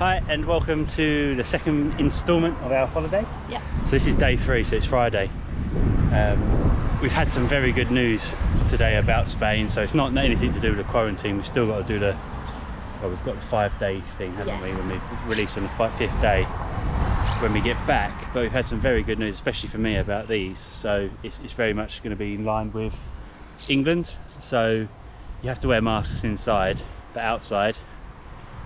Hi and welcome to the second instalment of our holiday. Yeah. So this is day 3, so it's Friday. We've had some very good news today about Spain, so it's not anything to do with the quarantine. We've still got to do the, well, we've got the 5-day thing, haven't we, when we release on the 5th day when we get back. But we've had some very good news, especially for me, about these. So it's very much going to be in line with England. So you have to wear masks inside, but outside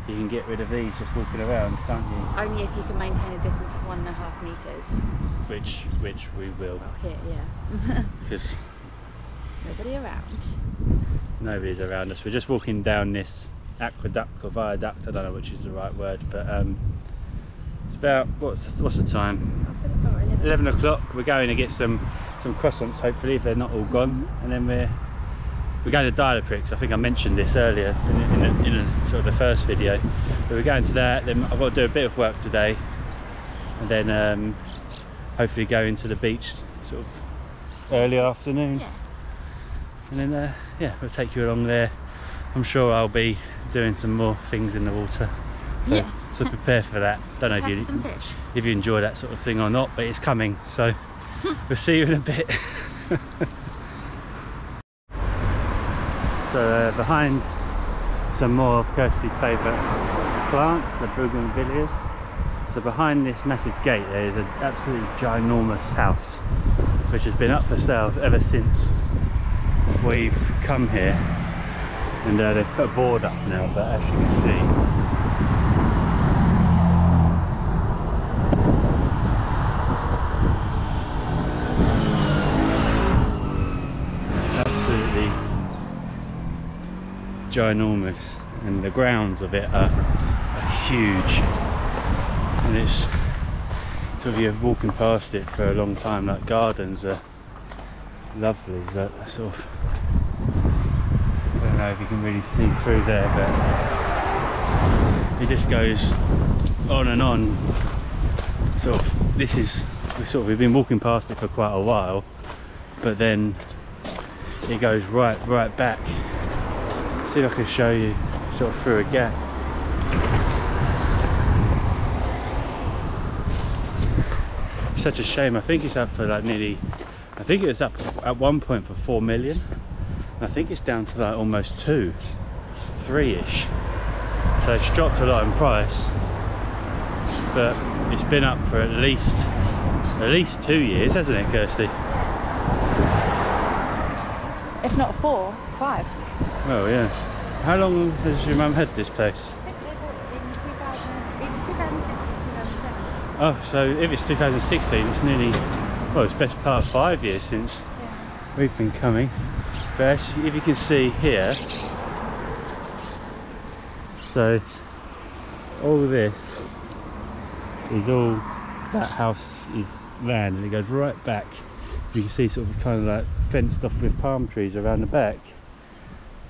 you can get rid of these just walking around, can't you? Only if you can maintain a distance of 1.5 metres. Which we will. Well, here, yeah. Because nobody around. Nobody's around us. We're just walking down this aqueduct or viaduct, I don't know which is the right word, but it's about, what's the time? 11 o'clock. We're going to get some croissants, hopefully, if they're not all gone, and then we're going to Dique. I think I mentioned this earlier in sort of the first video. But we're going to that, then I've got to do a bit of work today, and then hopefully go into the beach sort of early afternoon. Yeah. And then yeah, we'll take you along there. I'm sure I'll be doing some more things in the water. So, yeah. So prepare for that. Don't know if you enjoy that sort of thing or not, but it's coming. So we'll see you in a bit. So behind some more of Kirsty's favourite plants, the bougainvilleas. So behind this massive gate there is an absolutely ginormous house which has been up for sale ever since we've come here, and they've put a board up now, but as you can see, ginormous, and the grounds of it are huge, and it's sort of, you're walking past it for a long time. Like, gardens are lovely, like sort of, I don't know if you can really see through there, but it just goes on and on. Sort of, this is we've been walking past it for quite a while, but then it goes right back. See if I can show you sort of through a gap. It's such a shame. I think it's up for like nearly, I think it was up at one point for 4 million. And I think it's down to like almost 2, 3-ish. So it's dropped a lot in price, but it's been up for at least 2 years, hasn't it, Kirsty? If not 4, 5. Well, yeah. How long has your mum had this place? I think they bought it in 2006, 2007. Oh, so if it's 2016, it's nearly, well, it's best part of 5 years since we've been coming. But actually, if you can see here, so all this is all, that house is land, and it goes right back. You can see sort of kind of like fenced off with palm trees around the back.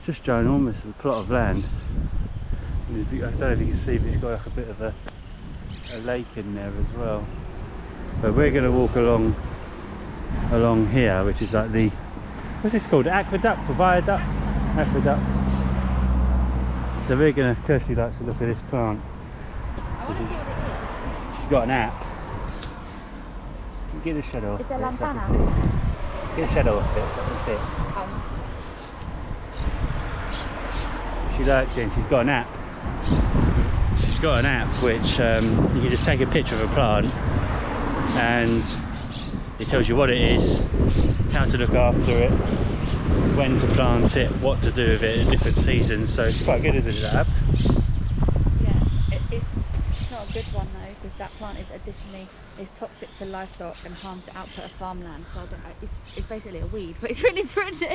Just ginormous, a plot of land. I don't know if you can see, but it's got like a bit of a lake in there as well. But we're going to walk along here, which is like the, what's this called, aqueduct or viaduct? Aqueduct. So we're going to, Kirsty likes to look at this plant. So she's got an app. Get the shadow off it so I can see. Get the shadow off it so I can see it. She likes it, and she's got an app. She's got an app which you can just take a picture of a plant and it tells you what it is, how to look after it, when to plant it, what to do with it at different seasons. So it's quite good, isn't it, that app? Yeah, it's not a good one though, because that plant is toxic to livestock and harms the output of farmland. So I don't know, it's basically a weed, but it's really pretty.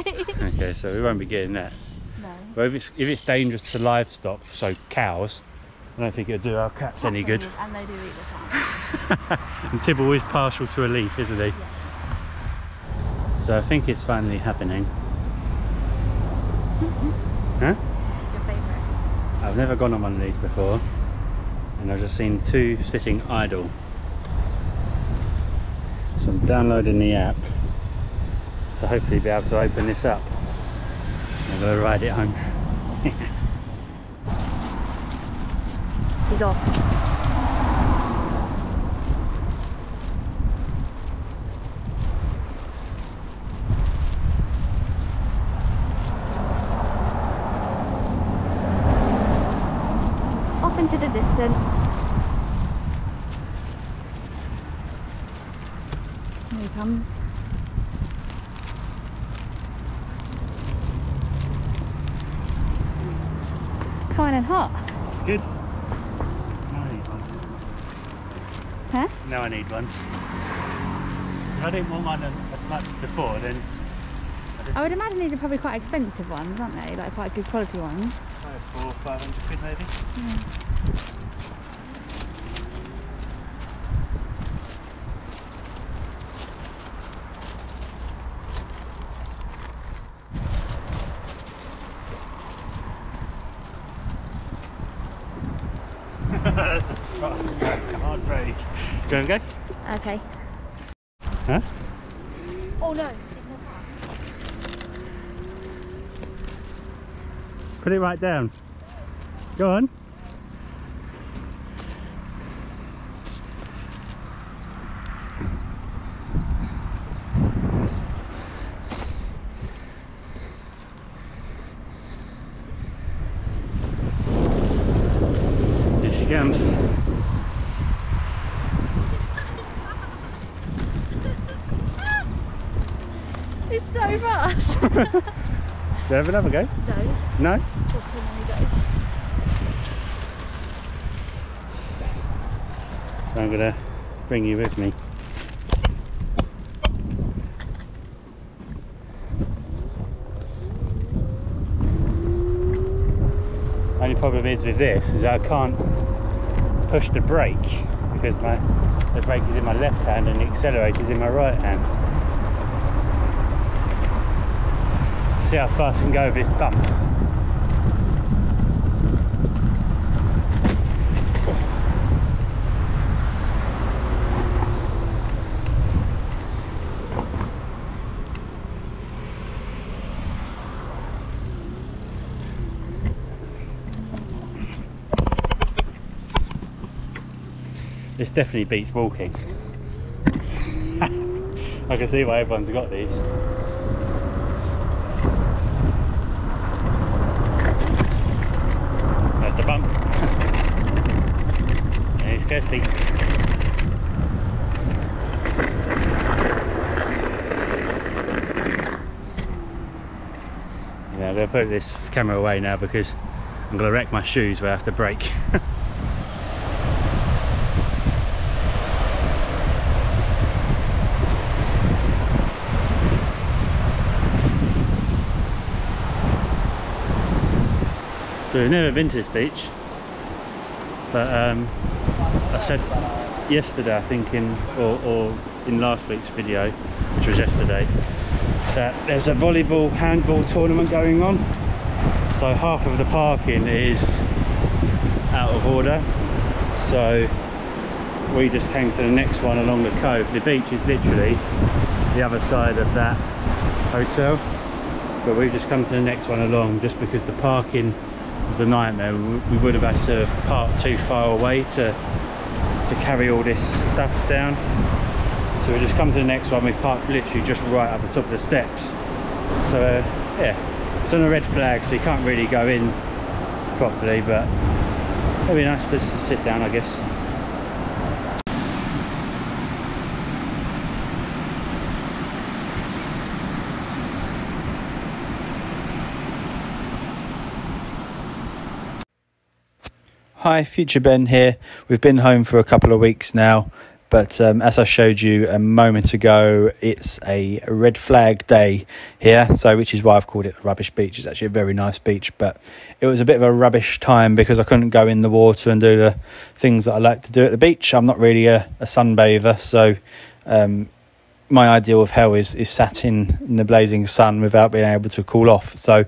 Okay, so we won't be getting that. No. But if it's dangerous to livestock, so cows, I don't think it'll do our cats any good. And they do eat the plant. And Tib always partial to a leaf, isn't he? Yeah. So I think it's finally happening. Huh? Your favourite? I've never gone on one of these before, and I've just seen 2 sitting idle. So I'm downloading the app to hopefully be able to open this up. I'm going to ride it home. He's off. Off into the distance. Here he comes. Coming in hot. It's good. Now I need one. Huh? Now I need one. If I didn't want one as much before, then I would imagine these are probably quite expensive ones, aren't they? Like quite good quality ones. 400 or 500 quid maybe. That's a hard break. Go and go? Okay. Huh? Oh no! Put it right down. Go on. Here she comes. It's so fast! Do you have another go? No. No? Just too many goes. So I'm gonna bring you with me. Only problem is with this is that I can't push the brake because the brake is in my left hand and the accelerator is in my right hand. See how fast I can go over this bump. This definitely beats walking. I can see why everyone's got these. That's the bump. There's Kirsty. Yeah, I'm going to put this camera away now because I'm going to wreck my shoes where I have to brake. So we've never been to this beach, but I said yesterday, I think or in last week's video, which was yesterday, that there's a volleyball handball tournament going on. So half of the parking is out of order. So we just came to the next one along the cove. The beach is literally the other side of that hotel, but we've just come to the next one along just because the parking was a nightmare. We would have had to park too far away to carry all this stuff down. So we just come to the next one. We parked literally just right up the top of the steps. So yeah, it's on a red flag, so you can't really go in properly, but it'd be nice to just sit down, I guess. Hi, Future Ben here. We've been home for a couple of weeks now, but as I showed you a moment ago, it's a red flag day here, so which is why I've called it Rubbish Beach. It's actually a very nice beach, but it was a bit of a rubbish time because I couldn't go in the water and do the things that I like to do at the beach. I'm not really a sunbather, so my ideal of hell is sat in the blazing sun without being able to cool off. So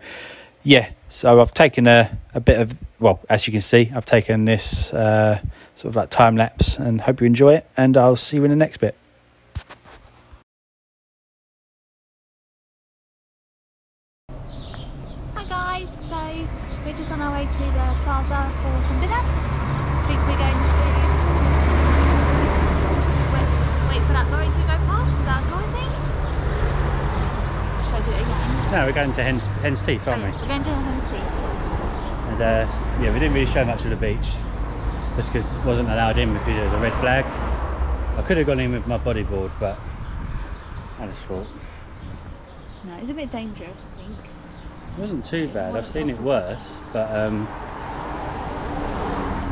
yeah, so I've taken a bit of, well, as you can see, I've taken this sort of like time lapse, and hope you enjoy it, and I'll see you in the next bit. Hi guys, so we're just on our way to the plaza for some dinner. Big No, we're going to Hens Teeth, aren't we? We're going to Hens Teeth. And yeah, we didn't really show much of the beach, just because it wasn't allowed in because there was a red flag. I could have gone in with my bodyboard, but I just thought. No, it's a bit dangerous, I think. It wasn't too bad. I've seen it worse, but I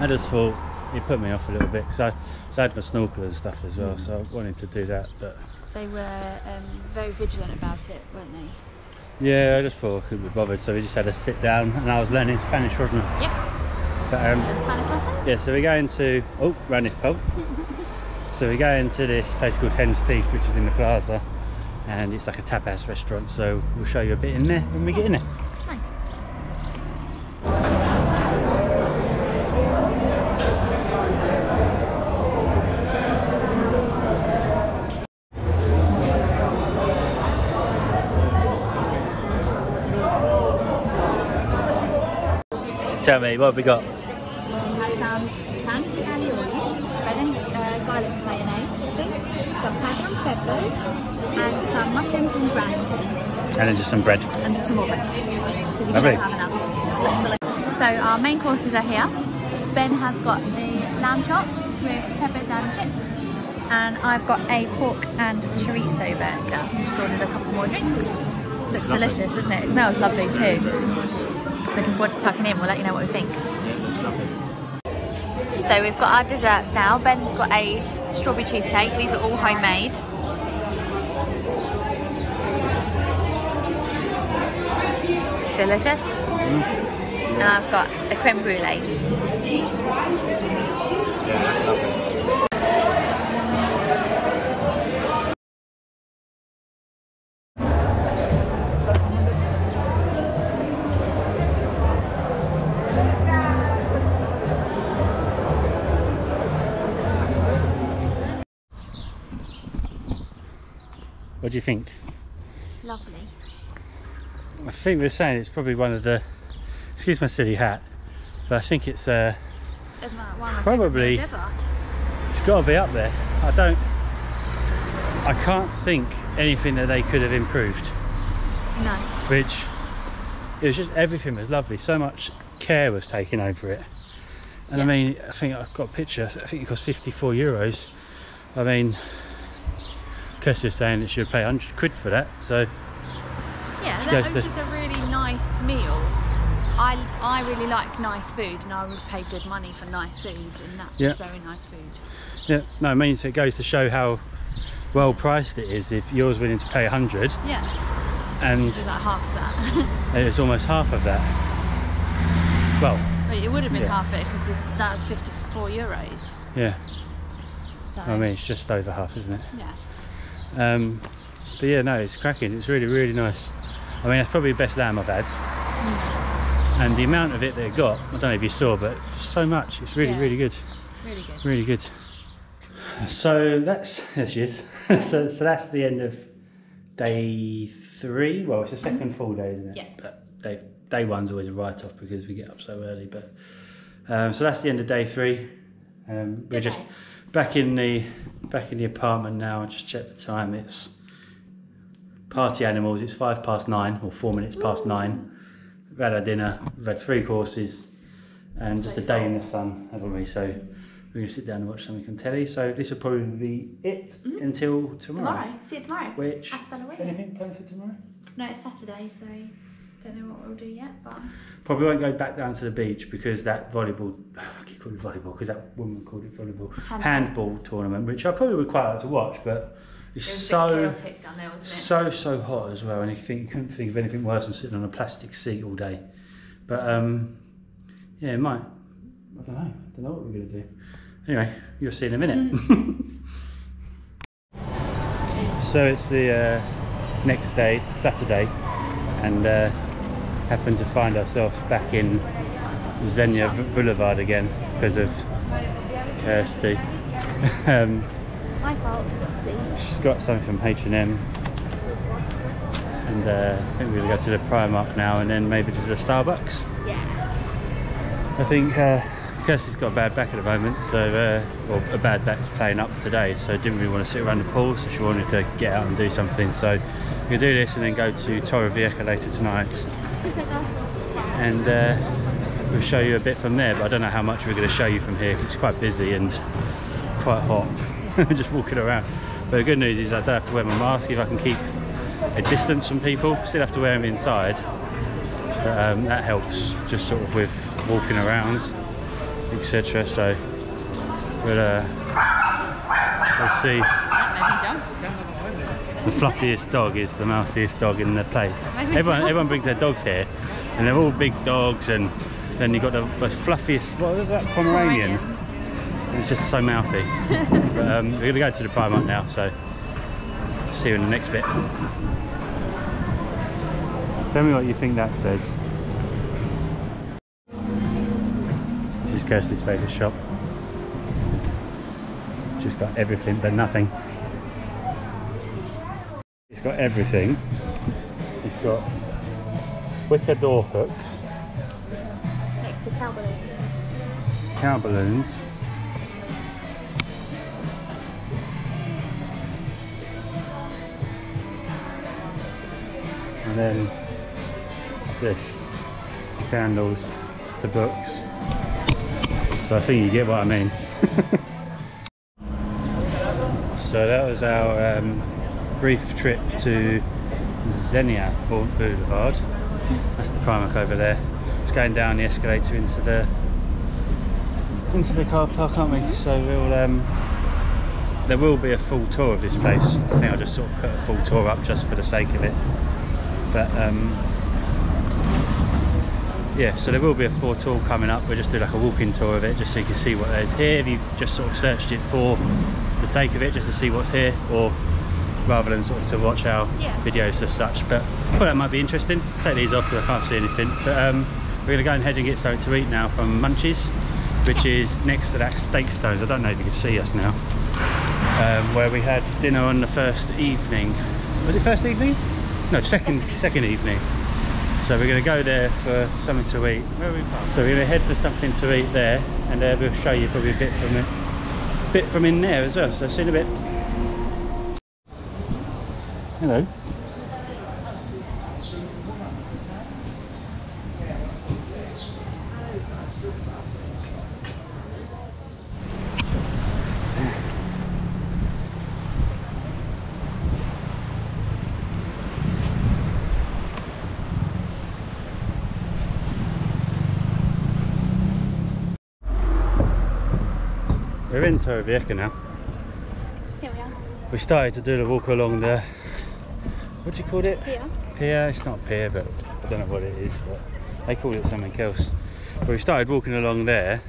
just thought it put me off a little bit because I had my snorkel and stuff as well, so I wanted to do that. But they were very vigilant about it, weren't they? yeah, I just thought I couldn't be bothered, so we just had to sit down, and I was learning Spanish, wasn't I? Yep. But Spanish lesson? yeah, so we're going to round this pub. So we're going to this place called Hens Teeth, which is in the plaza, and it's like a tapas restaurant. So we'll show you a bit in there when we get in there. Nice. Tell me, what have we got? We have some pan aioli, bread and garlic mayonnaise, I think, some cayenne peppers, and some mushrooms and gravy. And then just some bread. And just some more bread. Because you Lovely. don't have enough. So our main courses are here. Ben has got the lamb chops with peppers and chips. And I've got a pork and chorizo burger. Just ordered a couple more drinks. Looks delicious, doesn't it? It smells lovely too. Looking forward to tucking in. We'll let you know what we think. So we've got our desserts now. Ben's got a strawberry cheesecake. These are all homemade. Delicious. And I've got a creme brulee. What do you think? Lovely. I think we're saying it's probably one of the, excuse my silly hat, but I think it's probably, it's got to be up there. I can't think anything that they could have improved. No. Which, it was just, everything was lovely. So much care was taken over it. And I mean, I think I've got a picture, I think it cost €54. I mean, Kirsty's saying that she would pay 100 quid for that, so yeah, that was just a really nice meal. I really like nice food, and I would pay good money for nice food, and that's very nice food. Yeah, no, it means it goes to show how well priced it is if you're willing to pay 100. Yeah. And it's like half of that. And it's almost half of that. Well, it would have been half it because that was €54. Yeah. So, I mean, it's just over half, isn't it? Yeah. But yeah, no, it's cracking. It's really, really nice. I mean, that's probably the best lamb I've had. And the amount of it they got, I don't know if you saw, but so much. It's really, really good. Really good. Really good. So that's, there she is. so that's the end of day 3. Well, it's the second full day, isn't it? Yeah. But day 1's always a write-off because we get up so early. But so that's the end of day 3. We're just back in the apartment now. I just checked the time. It's party animals. It's 9:05 or 4 minutes past 9. We've had our dinner. We've had 3 courses and just a day in the sun, haven't we? So we're going to sit down and watch something on telly. So this will probably be it until tomorrow. See you tomorrow. Which, anything planned for tomorrow? No, it's Saturday, so don't know what we'll do yet, but probably won't go back down to the beach because that volleyball, I keep calling it volleyball because that woman called it volleyball, handball tournament, which I probably would quite like to watch, but it's so chaotic down there, wasn't it? so hot as well, and you couldn't think of anything worse than sitting on a plastic seat all day. But yeah, it might. I don't know what we're going to do. Anyway, you'll see in a minute. So it's the next day, Saturday, and happened to find ourselves back in Zenia Boulevard again because of Kirsty. My fault. She's got something from H&M, and I think we're going to go to the Primark now and then maybe to the Starbucks. Yeah. I think Kirsty's got a bad back at the moment, so well, a bad back's playing up today, so didn't really want to sit around the pool, so she wanted to get out and do something. So we're gonna do this and then go to Torrevieja later tonight, and we'll show you a bit from there. But I don't know how much we're going to show you from here, because it's quite busy and quite hot. We're just walking around. But the good news is I don't have to wear my mask if I can keep a distance from people. Still have to wear them inside, but that helps just sort of with walking around, etc. So we'll see. The fluffiest dog is the mousiest dog in the place. Everyone brings their dogs here, and they're all big dogs, and then you've got the most fluffiest, what is that, Pomeranian? It's just so mouthy. But we're going to go to the Primark now, so see you in the next bit. Tell me what you think that says. This is Kirsty's favourite shop. She's got everything but nothing. It's got everything. It's got wicker door hooks. Next to cow balloons. Cow balloons. And then this, the candles, the books. So I think you get what I mean. So that was our brief trip to Zenia Boulevard. That's the Primark over there. Just going down the escalator into the car park, aren't we? So we'll there will be a full tour of this place. I think I'll just sort of put a full tour up just for the sake of it. But yeah, so there will be a full tour coming up. We'll just do like a walking tour of it, just so you can see what there's here. If you just sort of searched it for the sake of it, just to see what's here, or rather than sort of to watch our videos as such. But I thought that might be interesting. Take these off because I can't see anything. But we're going to go ahead and get something to eat now from Munchies, which is next to that Steak Stones. I don't know if you can see us now. Where we had dinner on the first evening. Was it first evening? No, second evening. So we're going to go there for something to eat. Where are we from? So we're going to head for something to eat there, and we'll show you probably a bit from in there as well. So see you in a bit. Hello. We're in Torrevieja now. Here we are. We started to do the walk along the, what do you call it? Pier. Pier, it's not Pier, but I don't know what it is, but they call it something else. But we started walking along there,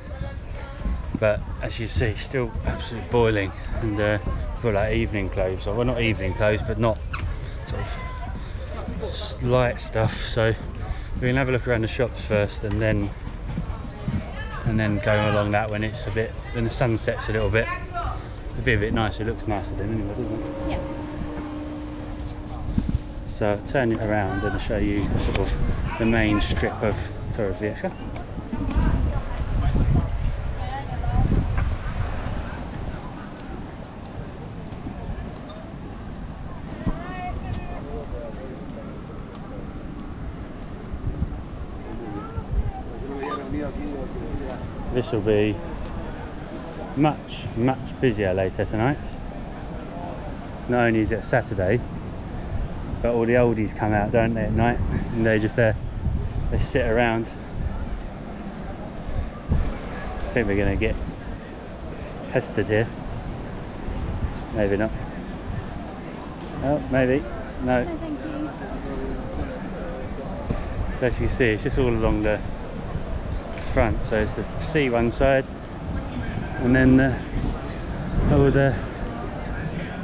but as you see, still absolutely boiling, and we've got like evening clothes, well not evening clothes, but not sort of light stuff. So we're going to have a look around the shops first, and then go along that when it's a bit, when the sun sets a little bit. It'll be a bit nicer, it looks nicer then anyway, doesn't it? Yeah. So I'll turn it around and I'll show you sort of the main strip of Torrevieja. This will be much busier later tonight. Not only is it Saturday, but all the oldies come out, don't they, at night, and they're just there, they sit around. I think we're going to get pestered here. Maybe not. Oh, maybe. No. No, thank you. So as you see, it's just all along the front. So it's the sea one side, and then all the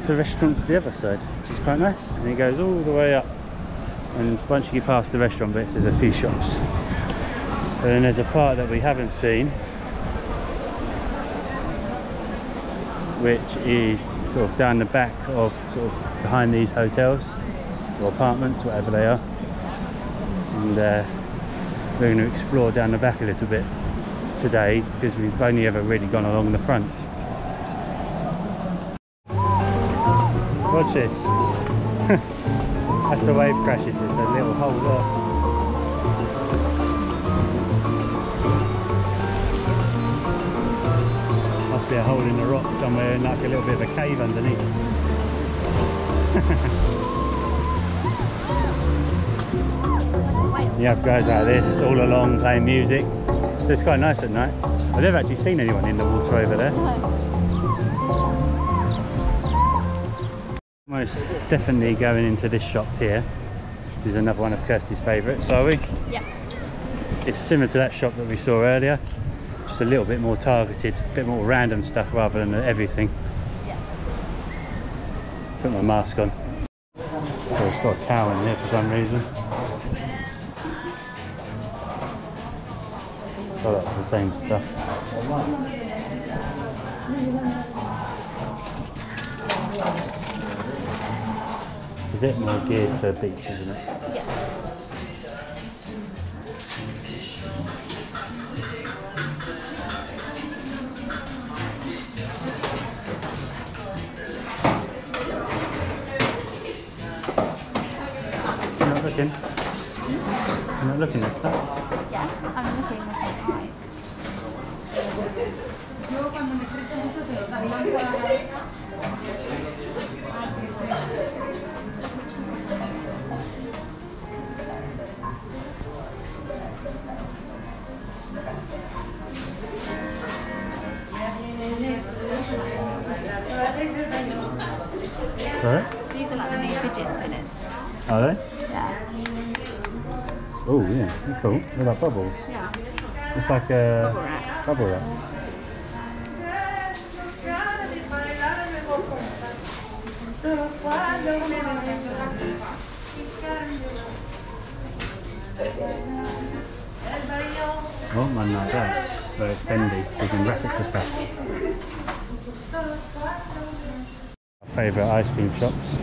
restaurants the other side, which is quite nice. And it goes all the way up, and once you get past the restaurant bits, there's a few shops. And then there's a part that we haven't seen, which is sort of down the back of, sort of behind these hotels or apartments, whatever they are. And we're going to explore down the back a little bit today because we've only ever really gone along the front. Watch this. That's the wave crashes, there's a little hole there. Must be a hole in the rock somewhere and like a little bit of a cave underneath. You have guys like this all along playing music. So it's quite nice at night. I've never actually seen anyone in the water over there. Most definitely going into this shop here. This is another one of Kirsty's favourites, are we? Yeah. It's similar to that shop that we saw earlier. Just a little bit more targeted, a bit more random stuff rather than everything. Yeah. Put my mask on. Oh, it's got a cow in there for some reason. Oh, that's the same stuff. A bit more geared to a beach, isn't it? Yeah. You're not looking? You're not looking at stuff? Yeah, I'm looking at my eyes. Sorry? These are like the new fidget spinners. Are they? Yeah. Oh yeah, they're cool. They're like bubbles. Yeah. It's like a Bubble wrap. bubble wrap. Oh, one like that. So it's bendy, so you can wrap it to stuff. Favourite ice cream shops,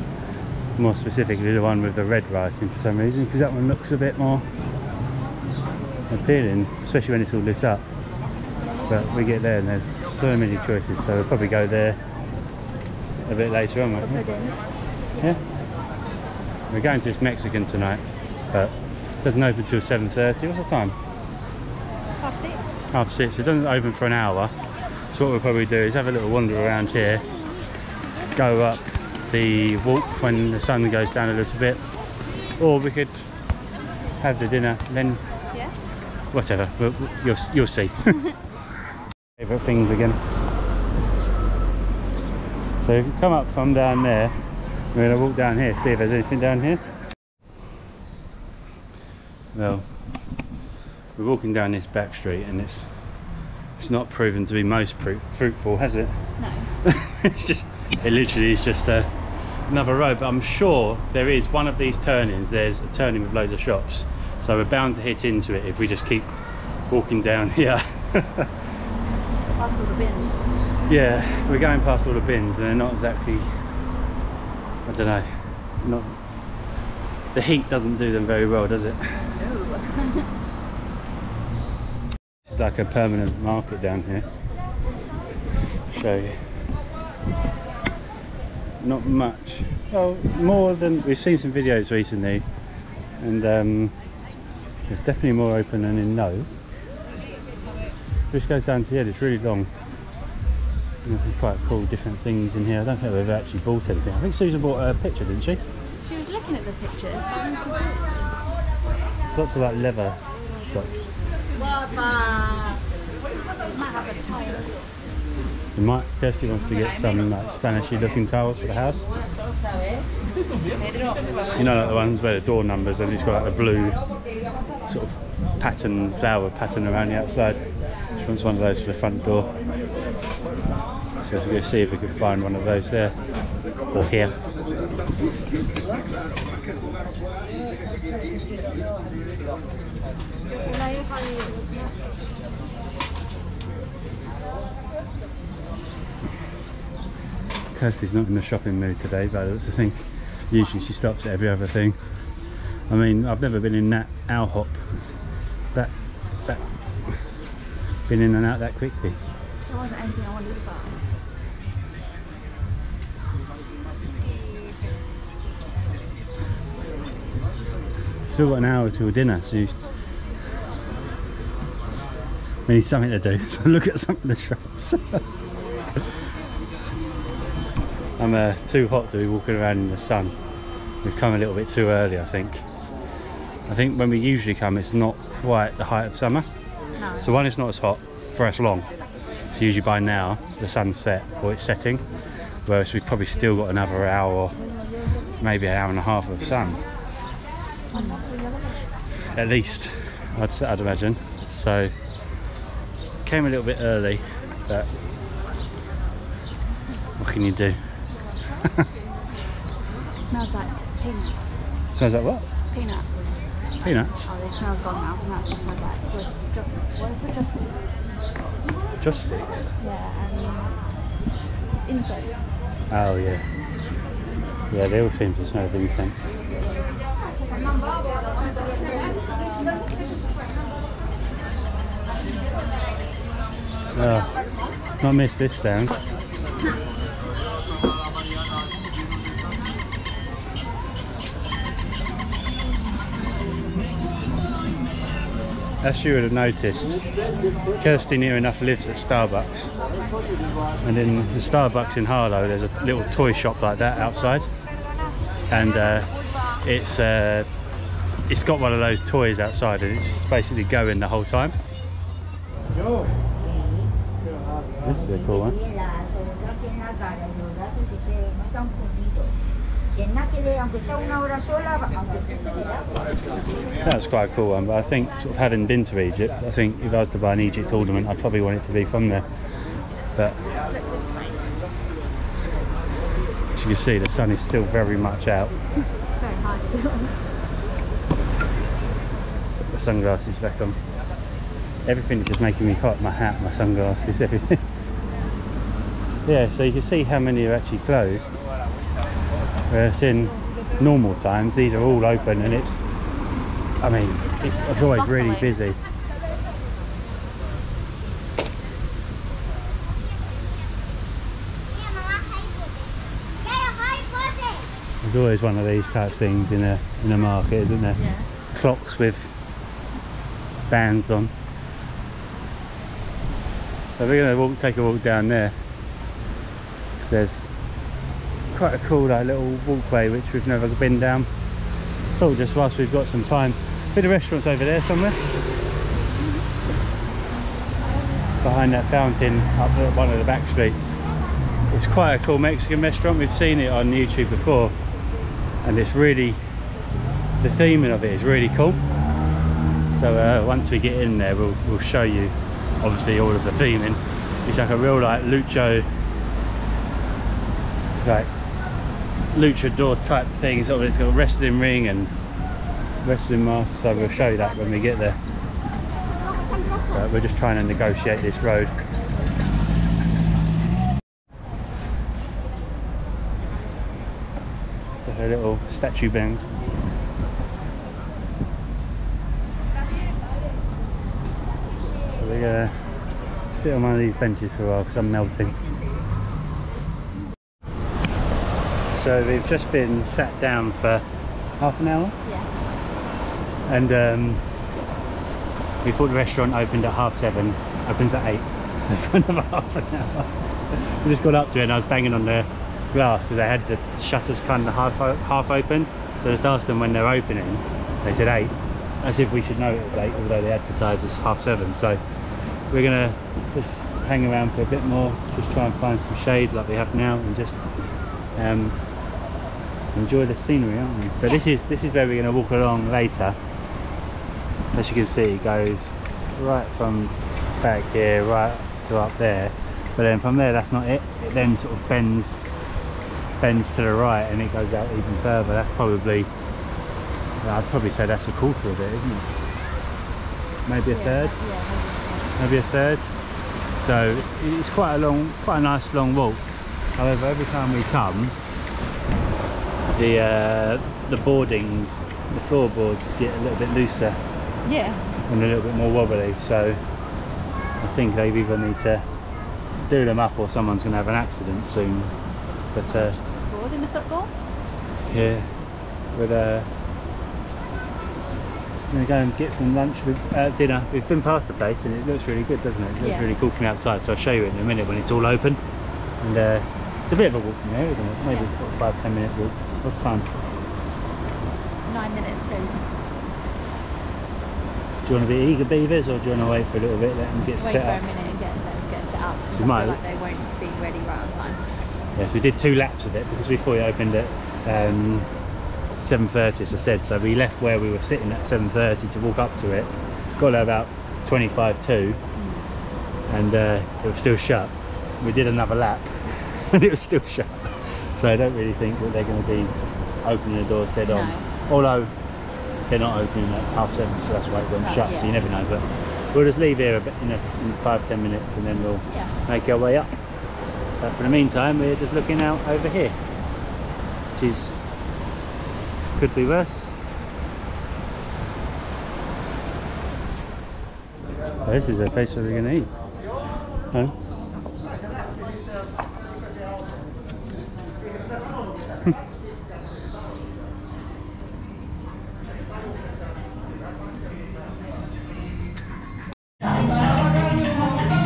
more specifically the one with the red writing for some reason, because that one looks a bit more appealing, especially when it's all lit up. But we get there and there's so many choices, so we'll probably go there a bit later on, won't we? Yeah. We're going to this Mexican tonight, but it doesn't open till 7:30. What's the time? 6:30. 6:30. It doesn't open for an hour. So what we'll probably do is have a little wander around here, go up the walk when the sun goes down a little bit, or we could have the dinner then. Yeah. Whatever, you'll see. Favourite things again. So if you come up from down there, we're going to walk down here, see if there's anything down here. Well, we're walking down this back street and it's not proven to be most fruitful, has it? No. It literally is just another road, but I'm sure there is one of these turnings, there's a turning with loads of shops, so we're bound to hit into it if we just keep walking down here. Past all the bins. Yeah, we're going past all the bins and they're not exactly, I don't know, the heat doesn't do them very well, does it? No. It's like a permanent market down here. Show you. Not much. Well, more than we've seen some videos recently, and there's definitely more open than in those. This goes down to the end. It's really long. And there's quite cool different things in here. I don't think we've actually bought anything. I think Susan bought a picture, didn't she? She was looking at the pictures. There's lots of like leather shops. Might have a tile. We might. Kirsty wants to get some like Spanishy looking tiles for the house. You know, like the ones where the door numbers and it's got like a blue sort of pattern, flower pattern around the outside. She wants one of those for the front door. So we're going to see if we can find one of those there or here. Kirsty's not in the shopping mood today, but that's the thing. Usually she stops at every other thing. I mean, I've never been in that Hopp. That been in and out that quickly. There wasn't anything I wanted to buy. Still got an hour till dinner, so we need something to do. So look at some of the shops. I'm too hot to be walking around in the sun. We've come a little bit too early, I think. I think when we usually come, it's not quite the height of summer. No. So one, it's not as hot for as long. So usually by now, the sun's set or it's setting. Whereas we've probably still got another hour or maybe an hour and a half of sun. At least, I'd imagine. So, came a little bit early, but what can you do? Smells like peanuts. Smells like what? Peanuts. Peanuts? Oh, the smell's gone now. Now it just smells like what is it? Just sticks? Yeah, and incense. Oh yeah. Yeah, they all seem to smell of incense. Oh, not missed this sound. As you would have noticed, Kirsty near enough lives at Starbucks, and in the Starbucks in Harlow there's a little toy shop like that outside, and it's got one of those toys outside and it's just basically going the whole time. This is a cool one. That's quite a cool one, but I think, sort of having been to Egypt, I think if I was to buy an Egypt ornament, I'd probably want it to be from there. But as you can see, the sun is still very much out. Very high. Put the sunglasses back on. Everything is just making me hot. My hat, my sunglasses, everything. Yeah, so you can see how many are actually closed. Whereas in normal times, these are all open, and it's always really busy. There's always one of these type things in a market, isn't there? Yeah. Clocks with bands on. So we're going to take a walk down there. There's quite a cool little walkway which we've never been down. So just whilst we've got some time. A bit of restaurants over there somewhere. Behind that fountain up at one of the back streets. It's quite a cool Mexican restaurant. We've seen it on YouTube before, and it's really, the theming of it is really cool. So once we get in there, we'll show you obviously all of the theming. It's like a real luchador type thing. So it's got a wrestling ring and wrestling mask, so we'll show you that when we get there. But we're just trying to negotiate this road. A little statue bend. We're gonna sit on one of these benches for a while because I'm melting. So we've just been sat down for half an hour. Yeah. And we thought the restaurant opened at 7:30, opens at 8, so for another half an hour. We just got up to it and I was banging on the glass because they had the shutters kind of half open. So I just asked them when they're opening. They said 8, as if we should know it was 8, although they advertise as 7:30. So we're gonna just hang around for a bit more, just try and find some shade like we have now, and just enjoy the scenery, aren't we? But this is where we're going to walk along later. As you can see, it goes right from back here right to up there, but then from there that's not it. It then sort of bends to the right and it goes out even further. That's probably, I'd probably say that's a quarter of it, isn't it? Maybe a third? Yeah, maybe a third. So it's quite a nice long walk. However, every time we come, the boardings, the floorboards get a little bit looser. Yeah. And a little bit more wobbly. So I think they either need to do them up or someone's going to have an accident soon. But scored in the football? Yeah, we're going to go and get some lunch with dinner. We've been past the place and it looks really good, doesn't it? It looks really cool from the outside, so I'll show you it in a minute when it's all open. And it's a bit of a walk from here, isn't it? Maybe 5-10 minute walk. What's fun? 9 minutes too. Do you want to be eager beavers or do you want to wait for a little bit, let them get set up? Wait for a minute and get set up. So I feel like they won't be ready right on time. Yes, we did 2 laps of it because we thought it opened at 7:30, as I said. So we left where we were sitting at 7:30 to walk up to it. Got there about 25 to, and it was still shut. We did another lap and it was still shut. So I don't really think that they're going to be opening the doors dead on. Although they're not opening at 7:30, so that's why it went shut. So you never know. But we'll just leave here a bit in 5-10 minutes and then we'll make our way up. But for the meantime, we're just looking out over here, which is could be worse. So this is a place where we're going to eat. Huh?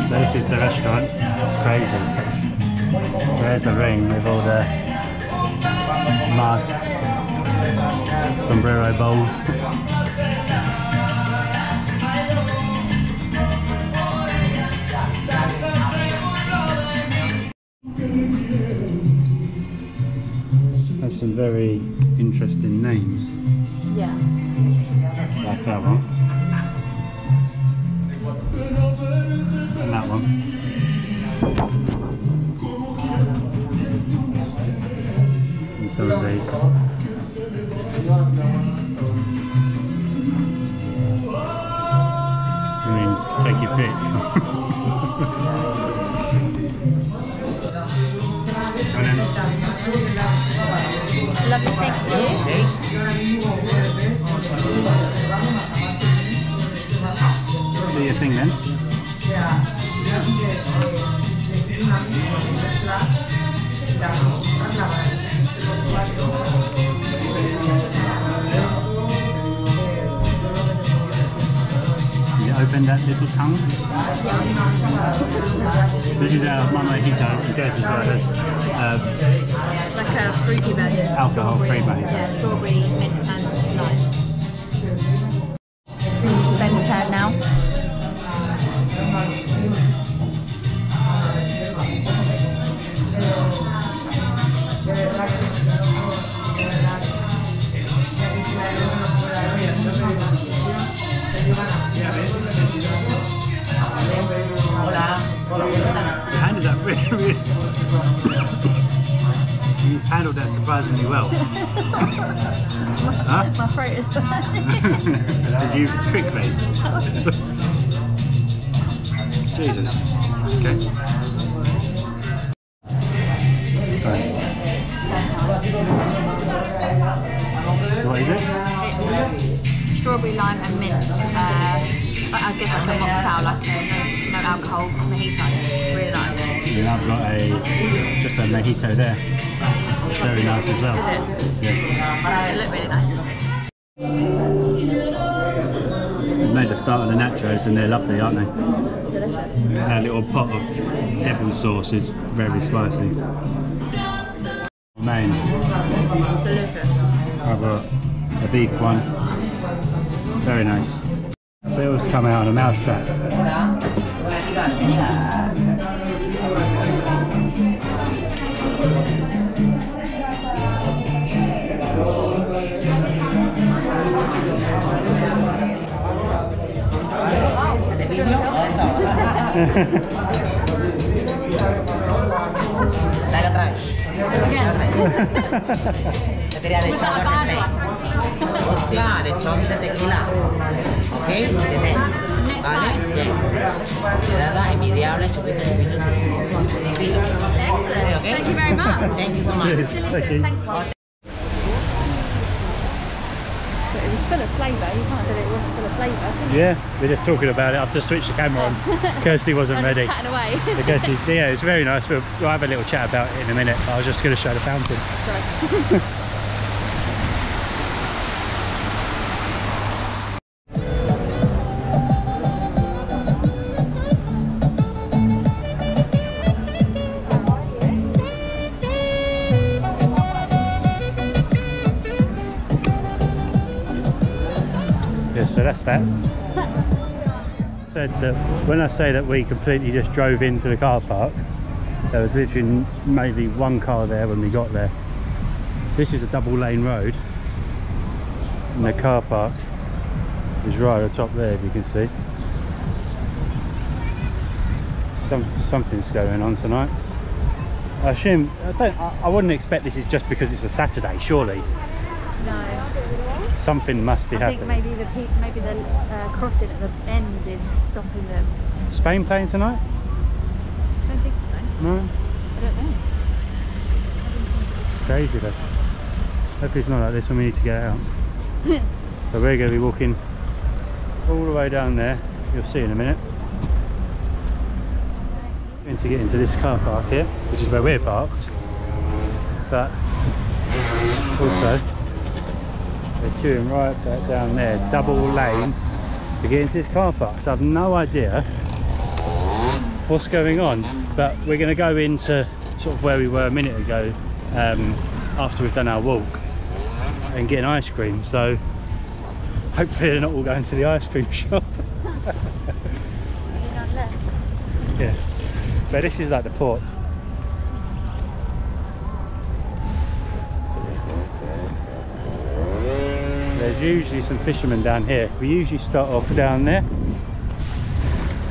So this is the restaurant. It's crazy. There's the ring with all the masks, sombrero bowls. That's some very interesting names. Yeah. Like that one. And that one. And some of these. I mean, take your pick. Lovely, thank you. Do your thing then. Open that little tongue. This is our mamajito. It goes as well as like a fruity version. Alcohol-free version. Yeah, strawberry, mint and lime. Ben's turn now. Handled that really You handled that surprisingly well. Huh? My throat is burning. Did you trick me? Jesus. Okay. Right. What is it? It's strawberry, lime and mint. I guess like a mocktail, like no alcohol mojito. Really nice. And I've got just a mojito there. Very nice as well. Is it? Yeah. It looked really nice. They've made a start with the nachos and they're lovely, aren't they? Delicious. Our little pot of devil sauce is very spicy. Main. Delicious. I've got a beef one. Very nice. Bills come out on a mousetrap. Dale otra vez. Debería de echar hostia, de shot de tequila. ¿Ok? De net. ¿Vale? Bien. Cerrada, envidiable, chupito, chupito. Excellent. Okay? Thank you very much. Thank you so much. Thank you. Thanks. full of flavour. You can't say that it wasn't full of flavour, can you? Yeah, we're just talking about it. I've just switched the camera on. Kirsty wasn't ready. Chatting away. Kirsty, yeah, it's very nice. We'll have a little chat about it in a minute. I was just going to show the fountain. Sorry. So that's that. Said that when I say that we completely just drove into the car park, there was literally maybe one car there when we got there. This is a double lane road and the car park is right at the top there, if you can see. Something's going on tonight. I assume, I wouldn't expect this is just because it's a Saturday, surely. No. Something must be happening. I think maybe the crossing at the end is stopping them. Spain playing tonight? I don't think so. No? I don't know. Crazy though. Hopefully it's not like this when we need to get out. So we're going to be walking all the way down there. You'll see in a minute. Going to get into this car park here, which is where we're parked. But also they're queuing right back down there, double lane, to get into this car park. So I've no idea what's going on, but we're going to go into sort of where we were a minute ago after we've done our walk and get an ice cream. So hopefully they're not all going to the ice cream shop. Yeah, but this is like the port. There's usually some fishermen down here. We usually start off down there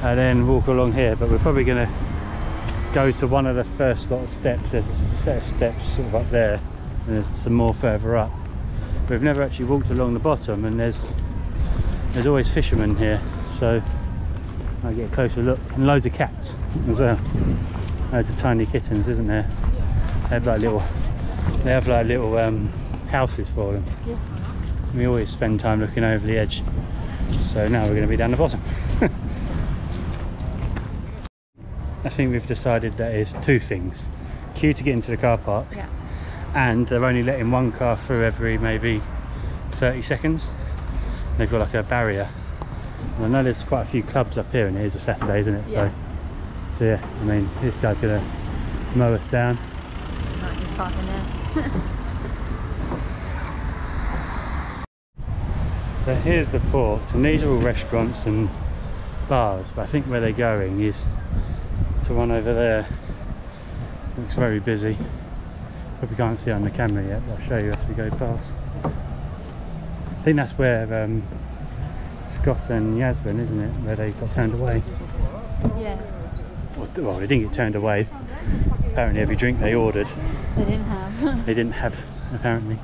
and then walk along here, but we're probably going to go to one of the first lot of steps. There's a set of steps sort of up there and there's some more further up. We've never actually walked along the bottom, and there's always fishermen here, so I'll get a closer look. And loads of cats as well. Loads of tiny kittens, isn't there? They have like little houses for them. Yeah. We always spend time looking over the edge, so now we're going to be down the bottom. I think we've decided that is two things: queue to get into the car park, Yeah. and they're only letting one car through every maybe 30 seconds. They've got like a barrier, and I know there's quite a few clubs up here, and it is a Saturday, isn't it? Yeah. So yeah, I mean, this guy's going to mow us down. Right, just park in there. So here's the port, and these are all restaurants and bars, but I think where they're going is to one over there. Looks very busy. Probably can't see it on the camera yet, but I'll show you as we go past. I think that's where Scott and Yasmin, isn't it? Where they got turned away. Yeah. Well, they didn't get turned away. Apparently every drink they ordered, They didn't have. they didn't have, apparently.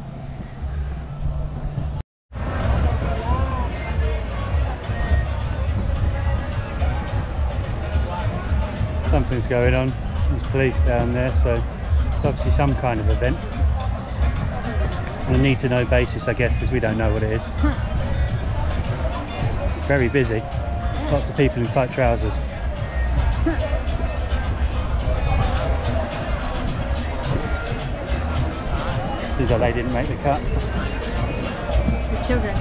Something's going on. There's police down there, so it's obviously some kind of event. On a need to know basis, I guess, because we don't know what it is. Very busy. Lots of people in tight trousers. Seems like they didn't make the cut. The children.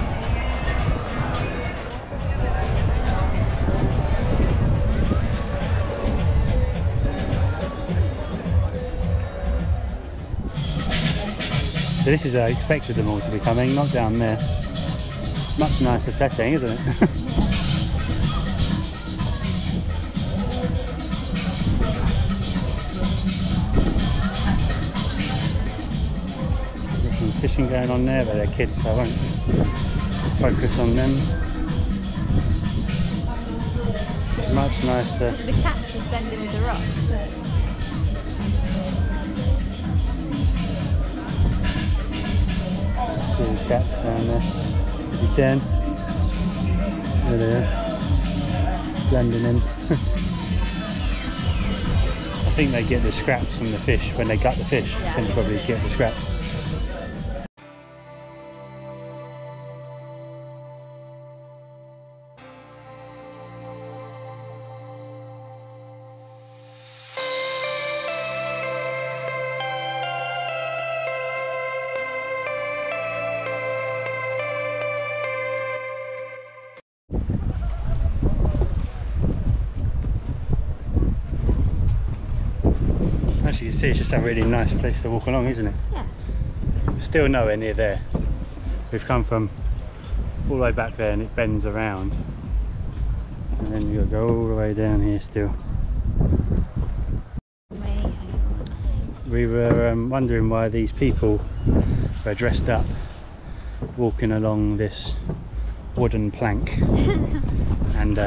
So this is where I expected them all to be coming, not down there. Much nicer setting, isn't it? There's some fishing going on there, but they're kids, so I won't focus on them. It's much nicer. The cat's just bending with the rocks. See the cats down there, if you can. There they are, blending in. I think they get the scraps from the fish when they gut the fish. Yeah. I think they probably get the scraps. As you can see, it's just a really nice place to walk along, isn't it? Yeah. Still nowhere near there. We've come from all the way back there and it bends around. And then you've got to go all the way down here still. We were wondering why these people were dressed up walking along this wooden plank. And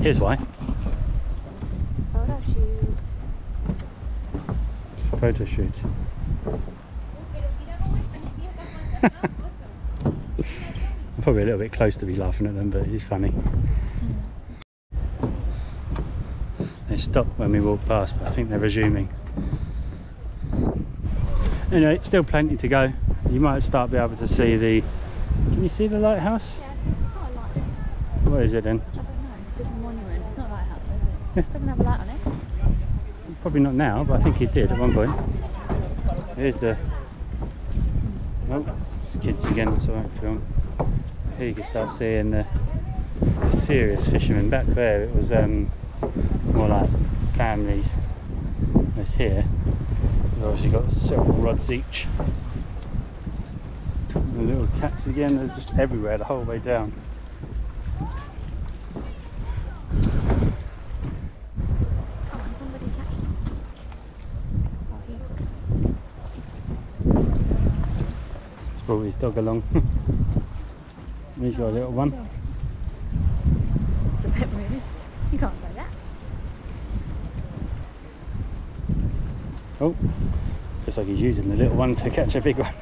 here's why. Photo shoot. Photo shoot. I'm probably a little bit close to be laughing at them, but it's funny. They stopped when we walked past, but I think they're resuming. Anyway, still plenty to go. You might start be able to see the... Can you see the lighthouse? Yeah, it's not a light. What is it then? I don't know. It's just a monument. It's not a lighthouse, is it? It doesn't have a light on it. Probably not now, but I think it did at one point. Here's the... Oh, it's kids again, so I won't film. Here you can start seeing the serious fishermen. Back there it was more like families. Whereas here, we've obviously got several rods each. The little cats again, they're just everywhere the whole way down. He's brought his dog along. He's got a little one. It's a bit rude. You can't say that. Oh, looks like he's using the little one to catch a big one.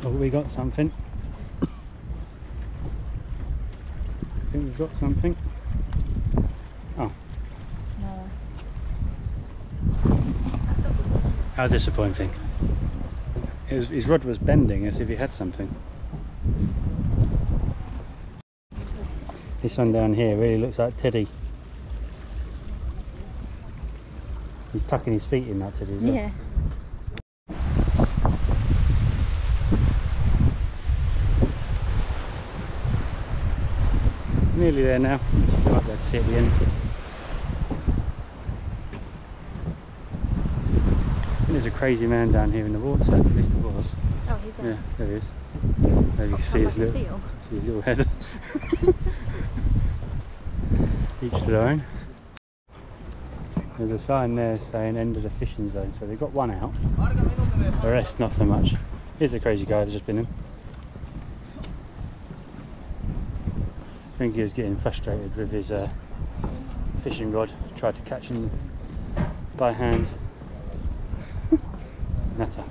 Oh, we got something. I think we've got something. Oh. No. How disappointing. His rod was bending as if he had something. This one down here really looks like Teddy. He's tucking his feet in that Teddy, isn't Yeah. Nearly there now. Come up there to see at the end. There's a crazy man down here in the water, at least there was. Oh, he's there. Yeah, there he is. There you can see his little head. Each to their own. There's a sign there saying end of the fishing zone, so they've got one out. The rest not so much. Here's the crazy guy that's just been in. I think he was getting frustrated with his fishing rod. Tried to catch him by hand. Natter.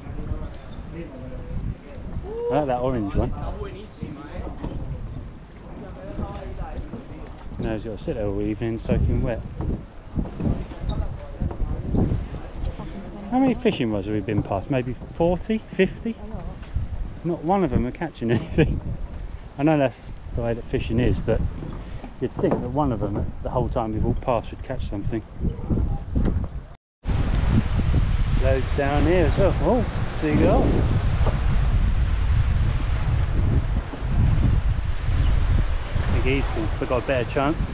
I like that orange one. Now he's got to sit there all evening soaking wet. How many fishing rods have we been past? Maybe 40, 50? Not one of them are catching anything. I know that's the way that fishing is, but you'd think that one of them the whole time we've walked past would catch something. Loads down here as well. Oh, seagull. I think he's got a better chance.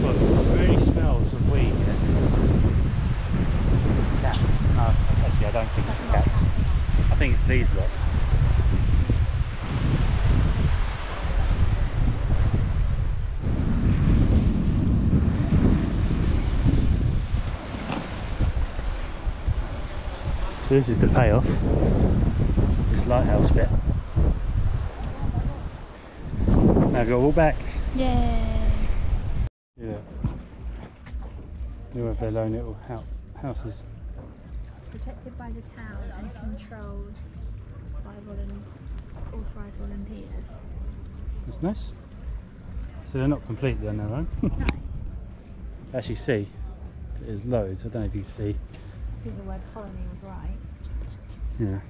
Well, it really smells of weed here. Cats. No, actually I don't think it's cats. I think it's these lot. So this is the payoff, this lighthouse bit. Now I've got to walk back. Yay! Yeah. They have their own little houses. Protected by the town and controlled by authorised volunteers. That's nice. So they're not completely on their own. No. Actually see, there's loads, I don't know if you can see. I think the word colony was right. Yeah.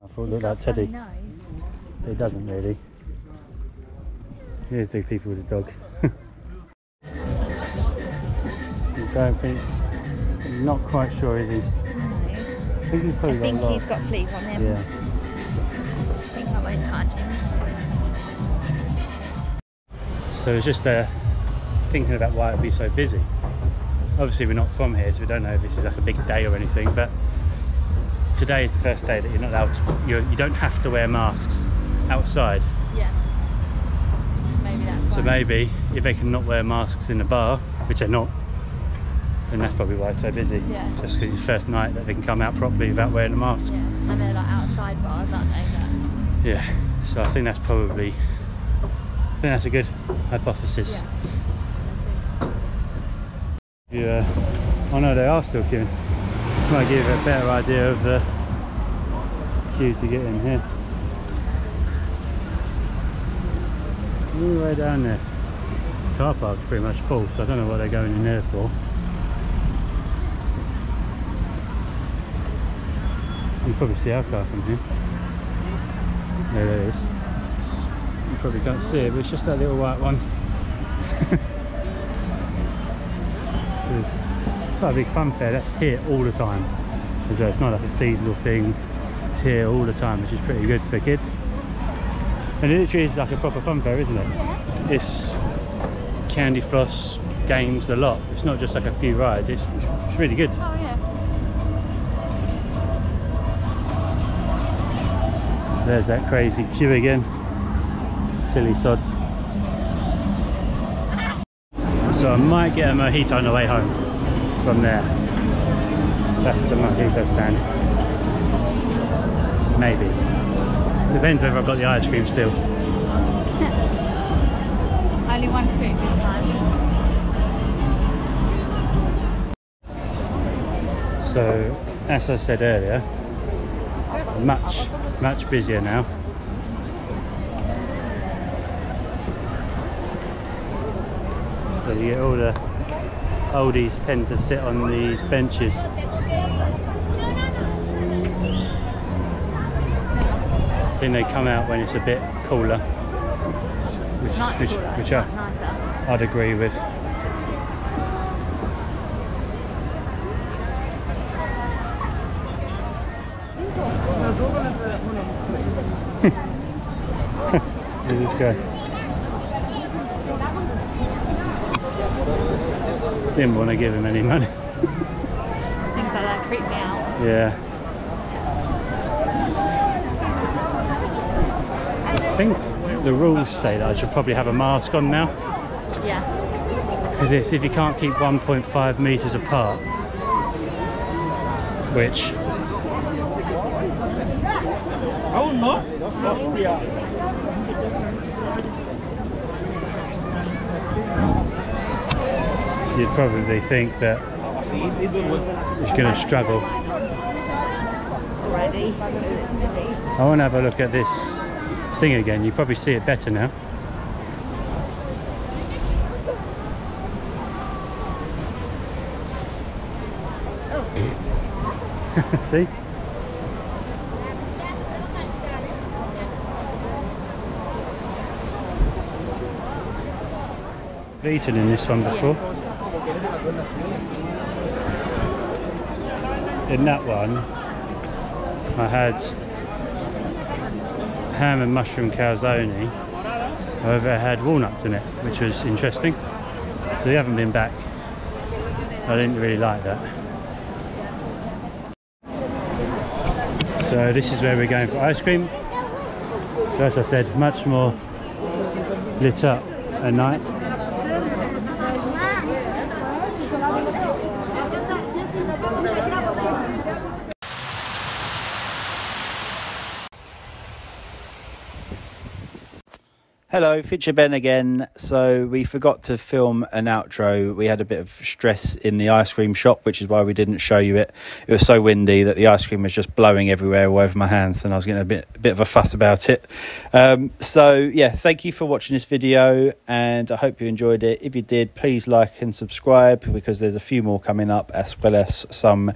I thought it looked like Teddy. Nose. But it doesn't really. Here's the people with the dog. You don't think, not quite sure is he? No. think he's probably I think he's got fleas on him. Yeah. I think I won't touch him. So it's just thinking about why it'd be so busy. Obviously we're not from here, so we don't know if this is like a big day or anything, but today is the first day that you're not allowed to, you don't have to wear masks outside. Yeah. So maybe that's why. So maybe if they can not wear masks in the bar, which they're not, then that's probably why it's so busy. Yeah. Just because it's the first night that they can come out properly without wearing a mask. Yeah, and they're like outside bars, aren't they? Yeah, so I think that's probably, that's a good hypothesis. Yeah. Oh no, they are still queuing. This might give you a better idea of the queue to get in here. All the way down there. Car park's pretty much full, so I don't know what they're going in there for. You can probably see our car from here. There it is. You probably can't see it, but it's just that little white one. There's quite a big fun fair that's here all the time as well. It's not like a seasonal thing, it's here all the time, which is pretty good for kids. And it literally is like a proper fun fair, isn't it? Yeah. It's candy floss, games, a lot. It's not just like a few rides, it's really good. Oh yeah. There's that crazy queue again. Silly sods. So I might get a mojito on the way home from there. That's the mojito stand. Maybe. Depends whether I've got the ice cream still. Only one scoop this time. So, as I said earlier, much busier now. So you get all the oldies tend to sit on these benches. I think they come out when it's a bit cooler, which I'd agree with. Here's this guy. Didn't want to give him any money. Things like that creep me out. Yeah. I think the rules state that I should probably have a mask on now. Yeah. Because it's if you can't keep 1.5 meters apart, which you'd probably think that it's going to struggle. Already. I want to have a look at this thing again. You probably see it better now. See? I've eaten in this one before. In that one I had ham and mushroom calzone, however it had walnuts in it, which was interesting. So you haven't been back. I didn't really like that. So this is where we're going for ice cream. So as I said, much more lit up at night. Hello, Future Ben again. So we forgot to film an outro. We had a bit of stress in the ice cream shop, which is why we didn't show you it. It was so windy that the ice cream was just blowing everywhere all over my hands, and I was getting a bit of a fuss about it. So yeah, thank you for watching this video, and I hope you enjoyed it. If you did, please like and subscribe, because there's a few more coming up, as well as some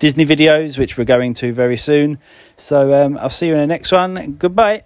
Disney videos, which we're going to very soon. So I'll see you in the next one. Goodbye.